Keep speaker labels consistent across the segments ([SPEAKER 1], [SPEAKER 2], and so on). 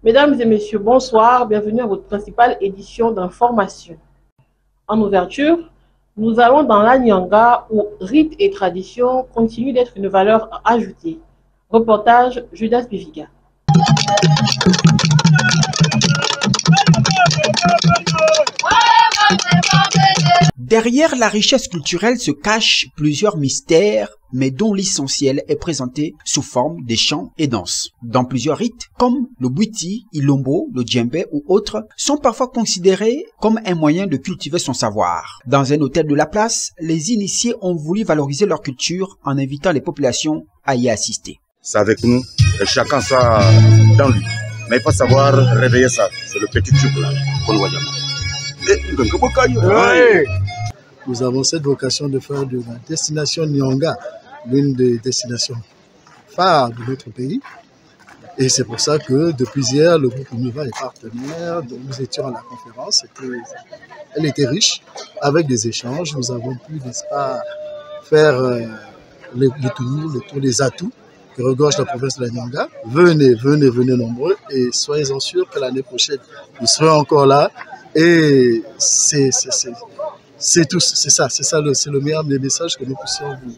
[SPEAKER 1] Mesdames et messieurs, bonsoir, bienvenue à votre principale édition d'information. En ouverture, nous allons dans la Nyanga où rite et tradition continuent d'être une valeur ajoutée. Reportage Judas Biviga.
[SPEAKER 2] Derrière la richesse culturelle se cachent plusieurs mystères, mais dont l'essentiel est présenté sous forme de chants et danses. Dans plusieurs rites, comme le Bwiti, Ilombo, le Djembe ou autres, sont parfois considérés comme un moyen de cultiver son savoir. Dans un hôtel de la place, les initiés ont voulu valoriser leur culture en invitant les populations à y assister.
[SPEAKER 3] C'est avec nous, et chacun ça dans lui. Mais il faut savoir réveiller ça. C'est le petit tube là, qu'on voit jamais.
[SPEAKER 4] Nous avons cette vocation de faire de la destination Nyanga l'une des destinations phares de notre pays. Et c'est pour ça que depuis hier, le groupe Univa est partenaire. Donc nous étions à la conférence. Elle était riche avec des échanges. Nous avons pu, n'est-ce pas, faire les tours des atouts que regorge la province de la Nyanga. Venez nombreux et soyez-en sûrs que l'année prochaine, nous serons encore là. Et c'est tout, c'est le meilleur des messages que nous puissions vous.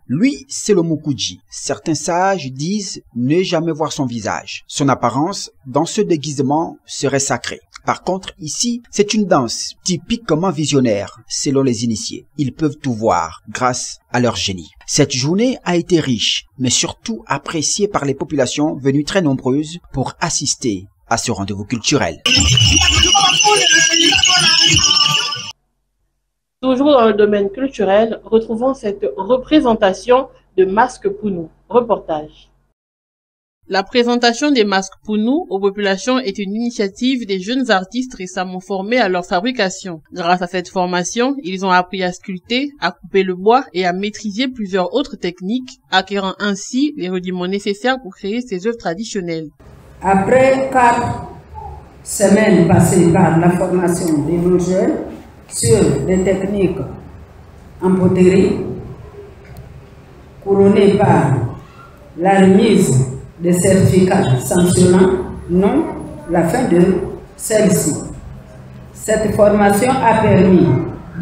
[SPEAKER 2] Lui, c'est le Mukuji. Certains sages disent ne jamais voir son visage. Son apparence, dans ce déguisement, serait sacrée. Par contre, ici, c'est une danse typiquement visionnaire, selon les initiés. Ils peuvent tout voir grâce à leur génie. Cette journée a été riche, mais surtout appréciée par les populations venues très nombreuses pour assister à ce rendez-vous culturel.
[SPEAKER 1] Toujours dans le domaine culturel, retrouvons cette représentation de masques Pounou. Reportage. La présentation des masques Pounou aux populations est une initiative des jeunes artistes récemment formés à leur fabrication. Grâce à cette formation, ils ont appris à sculpter, à couper le bois et à maîtriser plusieurs autres techniques, acquérant ainsi les rudiments nécessaires pour créer ces œuvres traditionnelles.
[SPEAKER 5] Après 4 semaines passées par la formation de nos jeunes sur les techniques en poterie, couronnées par la remise des certificats sanctionnant non la fin de celle-ci. Cette formation a permis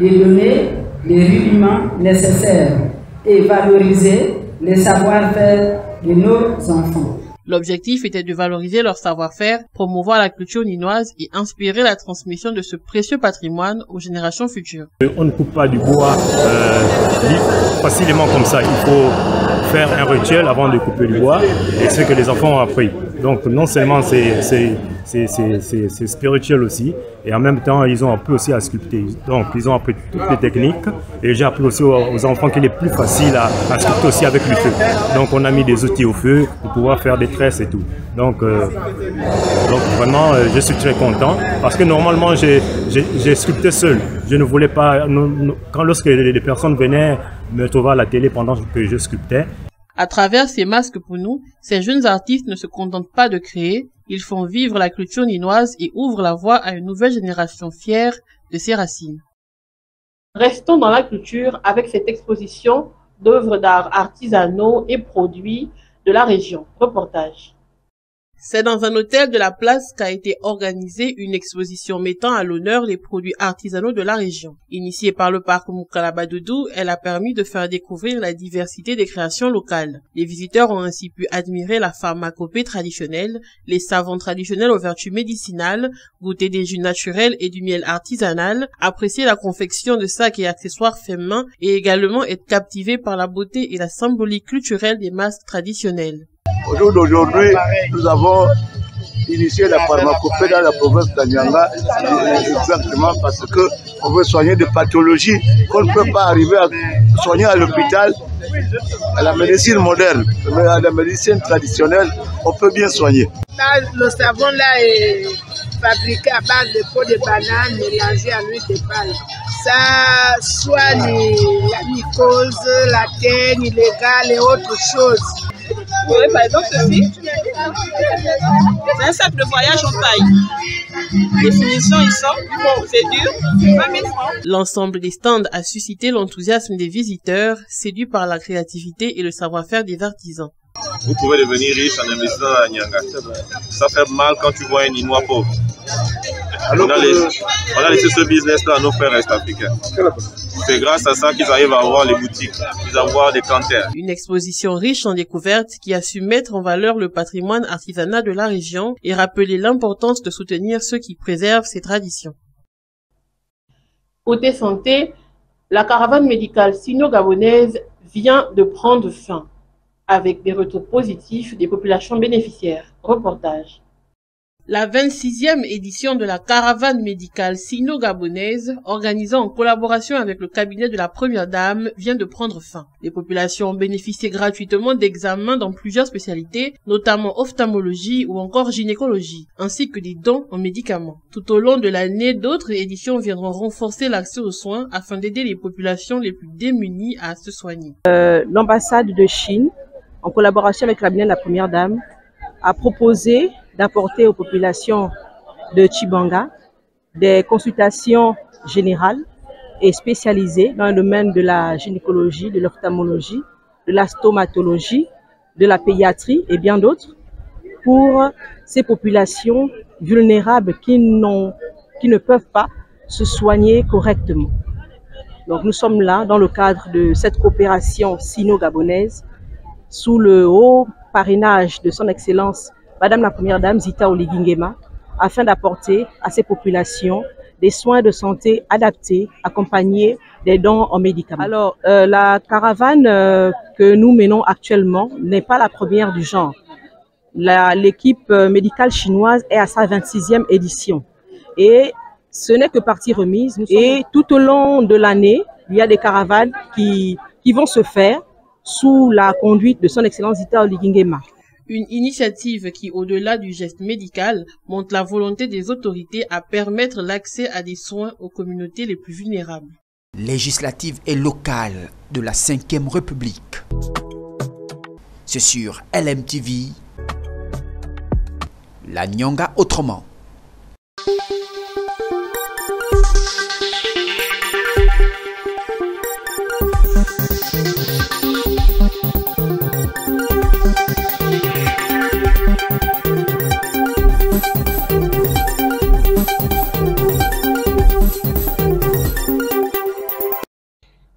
[SPEAKER 5] de donner les rudiments nécessaires et valoriser les savoir-faire de nos enfants.
[SPEAKER 1] L'objectif était de valoriser leur savoir-faire, promouvoir la culture ninoise et inspirer la transmission de ce précieux patrimoine aux générations futures.
[SPEAKER 6] On ne coupe pas du bois facilement comme ça. Il faut faire un rituel avant de couper du bois et c'est ce que les enfants ont appris. Donc non seulement c'est spirituel aussi et en même temps ils ont appris aussi à sculpter. Donc ils ont appris toutes les techniques et j'ai appris aussi aux enfants qu'il est plus facile à sculpter aussi avec le feu. Donc on a mis des outils au feu pour pouvoir faire des tresses et tout. Donc vraiment je suis très content parce que normalement j'ai sculpté seul. Je ne voulais pas, lorsque les personnes venaient me trouver à la télé pendant que je sculptais.
[SPEAKER 1] À travers ces masques Pounou, ces jeunes artistes ne se contentent pas de créer, ils font vivre la culture ninoise et ouvrent la voie à une nouvelle génération fière de ses racines. Restons dans la culture avec cette exposition d'œuvres d'art artisanaux et produits de la région. Reportage. C'est dans un hôtel de la place qu'a été organisée une exposition mettant à l'honneur les produits artisanaux de la région. Initiée par le parc Mukalabadoudou, elle a permis de faire découvrir la diversité des créations locales. Les visiteurs ont ainsi pu admirer la pharmacopée traditionnelle, les savons traditionnels aux vertus médicinales, goûter des jus naturels et du miel artisanal, apprécier la confection de sacs et accessoires faits main et également être captivés par la beauté et la symbolique culturelle des masques traditionnels.
[SPEAKER 3] Au jour d'aujourd'hui, nous avons initié la pharmacopée dans la province de Nyanga, exactement parce qu'on veut soigner des pathologies qu'on ne peut pas arriver à soigner à l'hôpital, à la médecine moderne, mais à la médecine traditionnelle, on peut bien soigner.
[SPEAKER 7] Le savon là est fabriqué à base de peau de banane mélangée à l'huile de palme. Ça soigne la mycose, la teigne illégale et autres choses.
[SPEAKER 8] Oui, par exemple, ceci, c'est un sac de voyage en paille. Les finitions, ils sont, c'est dur, 20 000 francs.
[SPEAKER 1] L'ensemble des stands a suscité l'enthousiasme des visiteurs, séduits par la créativité et le savoir-faire des artisans.
[SPEAKER 9] Vous pouvez devenir riche en investissant à Nyanga. Ça fait mal quand tu vois un Ninois pauvre. On a laissé ce business-là à nos frères est-africains. C'est grâce à ça qu'ils arrivent à avoir les boutiques, qu'ils avoir des cantères.
[SPEAKER 1] Une exposition riche en découvertes qui a su mettre en valeur le patrimoine artisanal de la région et rappeler l'importance de soutenir ceux qui préservent ces traditions. Côté santé, la caravane médicale sino-gabonaise vient de prendre fin, avec des retours positifs des populations bénéficiaires. Reportage. La 26e édition de la caravane médicale sino-gabonaise, organisée en collaboration avec le cabinet de la Première Dame, vient de prendre fin. Les populations ont bénéficié gratuitement d'examens dans plusieurs spécialités, notamment ophtalmologie ou encore gynécologie, ainsi que des dons en médicaments. Tout au long de l'année, d'autres éditions viendront renforcer l'accès aux soins afin d'aider les populations les plus démunies à se soigner.
[SPEAKER 10] L'ambassade de Chine, en collaboration avec le cabinet de la Première Dame, a proposé d'apporter aux populations de Tchibanga des consultations générales et spécialisées dans le domaine de la gynécologie, de l'ophtalmologie, de la stomatologie, de la pédiatrie et bien d'autres pour ces populations vulnérables qui ne peuvent pas se soigner correctement. Donc nous sommes là dans le cadre de cette coopération sino-gabonaise sous le haut parrainage de son Excellence Madame la Première Dame Zita Oligingema, afin d'apporter à ces populations des soins de santé adaptés, accompagnés des dons en médicaments. Alors, la caravane que nous menons actuellement n'est pas la première du genre. L'équipe médicale chinoise est à sa 26e édition. Et ce n'est que partie remise. Et tout au long de l'année, il y a des caravanes qui vont se faire sous la conduite de son Excellence Zita Oligingema.
[SPEAKER 1] Une initiative qui, au-delà du geste médical, montre la volonté des autorités à permettre l'accès à des soins aux communautés les plus vulnérables.
[SPEAKER 2] Législative et locale de la 5e République. C'est sur LMTV, la Nyanga autrement.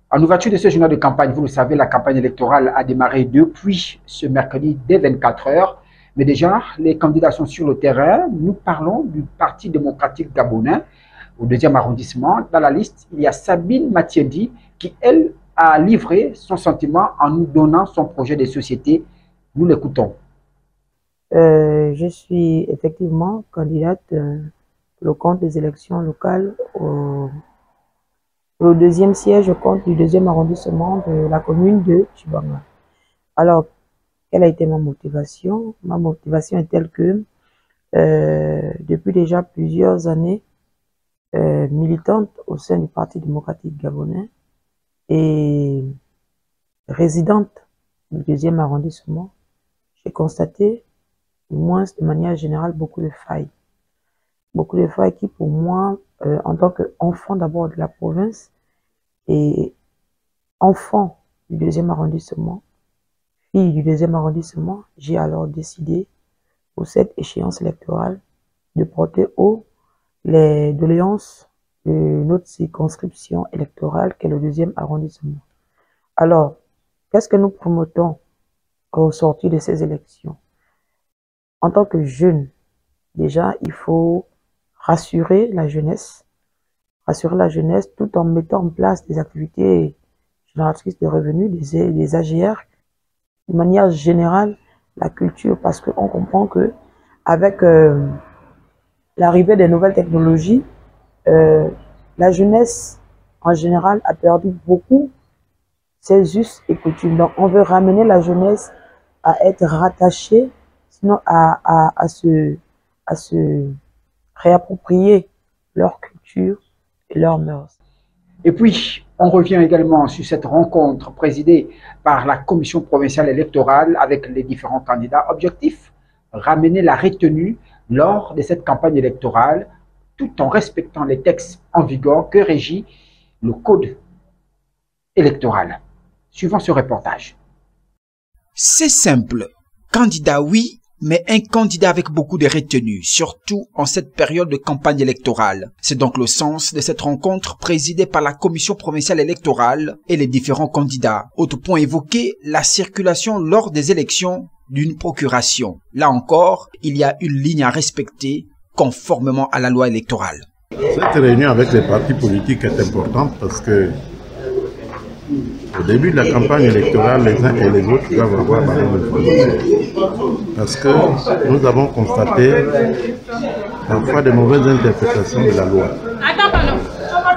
[SPEAKER 2] En ouverture de ce journal de campagne, vous le savez, la campagne électorale a démarré depuis ce mercredi dès 24 h. Mais déjà, les candidats sont sur le terrain. Nous parlons du Parti démocratique gabonais au 2e arrondissement. Dans la liste, il y a Sabine Matiendi qui, elle, a livré son sentiment en nous donnant son projet de société. Nous l'écoutons.
[SPEAKER 11] Je suis effectivement candidate pour le compte des élections locales au 2e siège au compte du 2e arrondissement de la commune de Tchibanga. Alors, quelle a été ma motivation? Ma motivation est telle que depuis déjà plusieurs années, militante au sein du Parti démocratique gabonais et résidente du 2e arrondissement, j'ai constaté, au moins de manière générale, beaucoup de failles. Beaucoup de failles qui, pour moi, en tant qu'enfant d'abord de la province et enfant du 2e arrondissement, fille du 2e arrondissement, j'ai alors décidé, pour cette échéance électorale, de porter haut les doléances de notre circonscription électorale qu'est le 2e arrondissement. Alors, qu'est-ce que nous promotons au sortir de ces élections? En tant que jeune, déjà, il faut rassurer la jeunesse tout en mettant en place des activités génératrices de revenus, des AGR, de manière générale, la culture, parce qu'on comprend que avec l'arrivée des nouvelles technologies, la jeunesse en général a perdu beaucoup ses us et coutumes. Donc on veut ramener la jeunesse à être rattachée, sinon à se réapproprier leur culture et leurs mœurs.
[SPEAKER 2] Et puis, on revient également sur cette rencontre présidée par la Commission provinciale électorale avec les différents candidats. Objectif, ramener la retenue lors de cette campagne électorale tout en respectant les textes en vigueur que régit le code électoral. Suivant ce reportage. C'est simple. Candidat oui, mais un candidat avec beaucoup de retenue, surtout en cette période de campagne électorale. C'est donc le sens de cette rencontre présidée par la commission provinciale électorale et les différents candidats. Autre point évoqué, la circulation lors des élections d'une procuration. Là encore, il y a une ligne à respecter conformément à la loi électorale.
[SPEAKER 12] Cette réunion avec les partis politiques est importante parce que au début de la campagne électorale, les uns et les autres doivent avoir la même information. Parce que nous avons constaté parfois de mauvaises interprétations de la loi.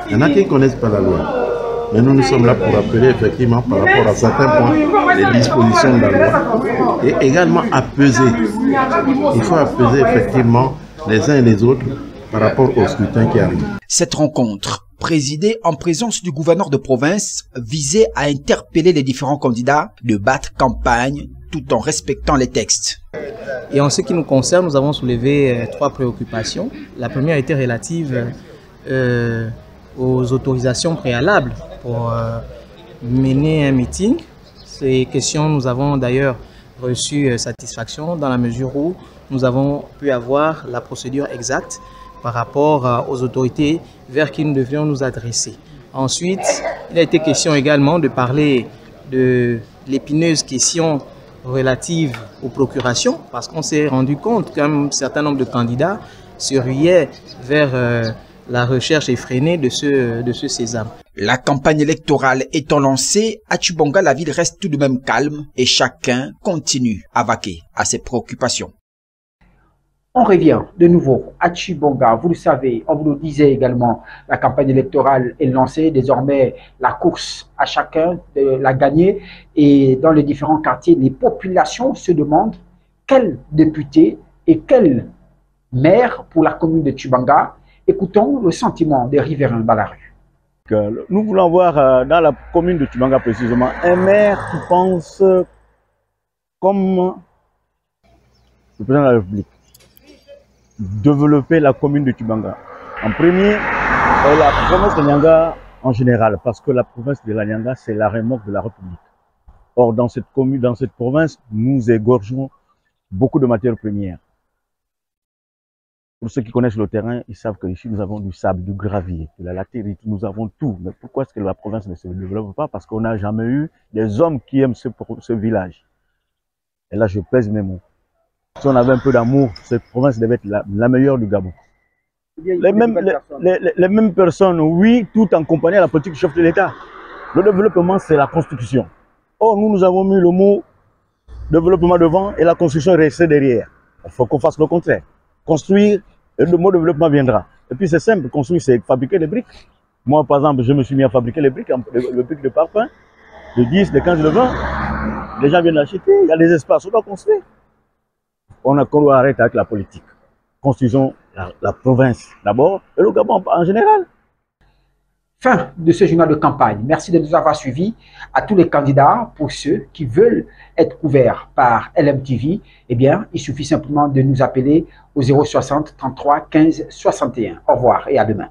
[SPEAKER 12] Il y en a qui ne connaissent pas la loi. Mais nous sommes là pour rappeler effectivement par rapport à certains points les dispositions de la loi. Et également apaiser. Il faut apaiser effectivement les uns et les autres par rapport au scrutin qui arrive.
[SPEAKER 2] Cette rencontre, présidée en présence du gouverneur de province, visait à interpeller les différents candidats de battre campagne tout en respectant les textes.
[SPEAKER 13] Et en ce qui nous concerne, nous avons soulevé 3 préoccupations. La première était relative aux autorisations préalables pour mener un meeting. Ces questions, nous avons d'ailleurs reçu satisfaction dans la mesure où nous avons pu avoir la procédure exacte par rapport aux autorités vers qui nous devions nous adresser. Ensuite, il a été question également de parler de l'épineuse question relative aux procurations, parce qu'on s'est rendu compte qu'un certain nombre de candidats se ruaient vers la recherche effrénée de ce sésame.
[SPEAKER 2] La campagne électorale étant lancée, à Tshibonga, la ville reste tout de même calme et chacun continue à vaquer à ses préoccupations.
[SPEAKER 14] On revient de nouveau à Tshibonga. Vous le savez, on vous le disait également, la campagne électorale est lancée. Désormais, la course à chacun de la gagner. Et dans les différents quartiers, les populations se demandent quel député et quel maire pour la commune de Tshibonga. Écoutons le sentiment des riverains dans la rue.
[SPEAKER 15] Nous voulons voir dans la commune de Tshibonga précisément un maire qui pense comme le président de la République. Développer la commune de Tshibonga. En premier, la province de Nyanga en général, parce que la province de la Nyanga, c'est la remorque de la République. Or, dans cette commune, dans cette province, nous égorgeons beaucoup de matières premières. Pour ceux qui connaissent le terrain, ils savent qu'ici, nous avons du sable, du gravier, de la latérite, nous avons tout. Mais pourquoi est-ce que la province ne se développe pas? Parce qu'on n'a jamais eu des hommes qui aiment ce village. Et là, je pèse mes mots. Si on avait un peu d'amour, cette province devait être la meilleure du Gabon. Les mêmes personnes, oui, tout en compagnie à la politique du chef de l'État. Le développement, c'est la construction. Or, nous avons mis le mot développement devant et la construction est restée derrière. Il faut qu'on fasse le contraire. Construire, et le mot développement viendra. Et puis c'est simple, construire, c'est fabriquer des briques. Moi, par exemple, je me suis mis à fabriquer les briques, le briques de parfum, de 10, de 15, de 20. Les gens viennent acheter, il y a des espaces, on doit construire. On doit arrêter avec la politique. Construisons la province d'abord et le Gabon en général.
[SPEAKER 14] Fin de ce journal de campagne. Merci de nous avoir suivis. À tous les candidats, pour ceux qui veulent être couverts par LMTV, eh bien, il suffit simplement de nous appeler au 060 33 15 61. Au revoir et à demain.